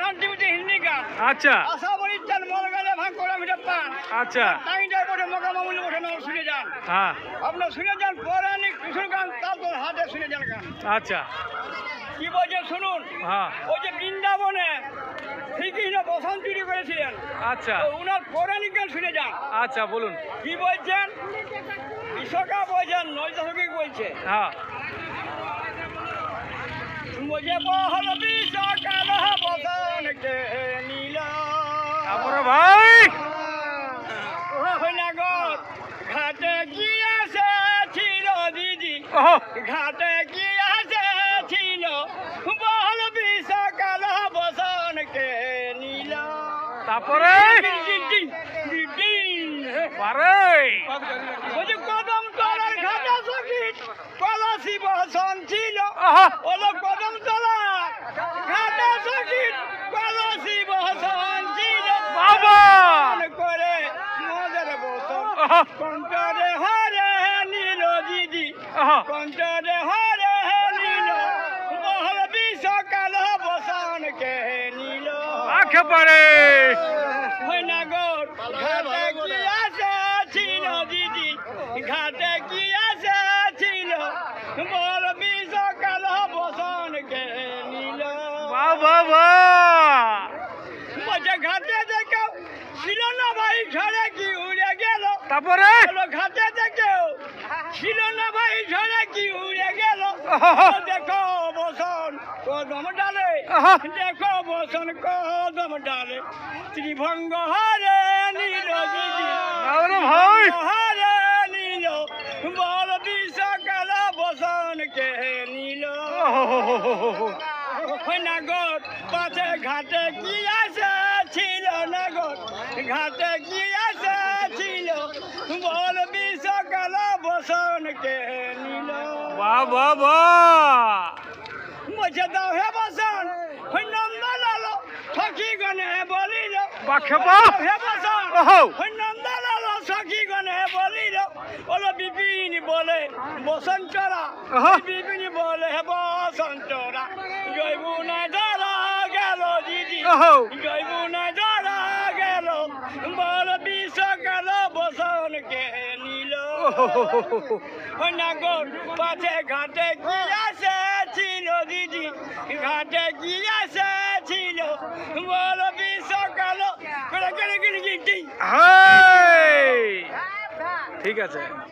গান টিভিতে হিন্দি গান। আচ্ছা আশা বলি চান মল গালে ভাগ করে মিটা পান। আচ্ছা টাইমটা বড় মকা মামুলি ওঠে না শুনে যান। হ্যাঁ আপনারা শুনে যান পৌরাণিক কিশোর গান তারপর হাতে শুনে যান গান। আচ্ছা কি বলছে শুনুন। হ্যাঁ ওই যে বৃন্দাবনে শ্রীকৃষ্ণ বসন্ত চুরি করেছিলেন। আচ্ছা ওনার পৌরাণিক গান শুনে যান। আচ্ছা বলুন কি বলছেন? বিশ্বকাপ বলছেন নয় দশমিক বলছে। হ্যাঁ বলছে বহল বিশ্বকাল বসনকে নীলা। তারপরে ভাই নগর ঘাটে গিয়েছে ছিল দিদি, ওহো ঘাটে গিয়েছে ছিল বহল বিশ্বকাল বসনকে নীলা। তারপরে পারে বলছে কদম তলার ঘাটে সখী কলসি বসন ছিল। আহা ওলো কদম তলার ঘাটে সখী কলসি বসন ছিল। বাবা করে মদের বসন আহা কণ্ঠরে হরে নীল দিদি, আহা কণ্ঠরে হরে নীল বহল বিশ্বকাল বসন কে নীল। আখে পারে নগর ঘাটে কি আছে ছিল দিদি, ঘাটে কি আছে ছিল বল বিশ্বকাল বসন কে নীল। বাবা বাবা বলছে ঘাটে দেখো ছিল না ভাই ঝড়ে কি উড়ে গেল। তারপরে বলো ঘাটে দেখো ছিল না ভাই ঝড়ে কি উড়ে গেল। আহা দেখো বসন কদম ডালে, আহা দেখো বসন কদম ডালে ত্রিভঙ্গ হরে নীল দিদি, তারপরে ভাই হরে নীল বল বিশ্বকাল বসন কে নীল। নগর পাশে ঘাটে কি আছে ছিল, নগর ঘাটে কি আছে ছিল বল বিশ্বকাল বসন কে নীল। বাবা বাবা বলছে দাও হে বসন নন্দ লালো সখী গণে বলিল। বাখে বাপ হে বসন ওহো নন্দ লালো সখী গণে বলিল। ওলো বিপিন বলে বসন্তরা, আহা বিপিন বলে বসন্তরা জৈবুনা ধরা গেল দিদি, ওহো জৈবুনা ধরা গেল বল বিশ্বকাল বসন কে নীল। নগর পাশে ঘাটে কি আছে ছিল দিদি, ঘাটে কি আছে ছিল বল বিশ্বকাল। হাই ঠিক আছে।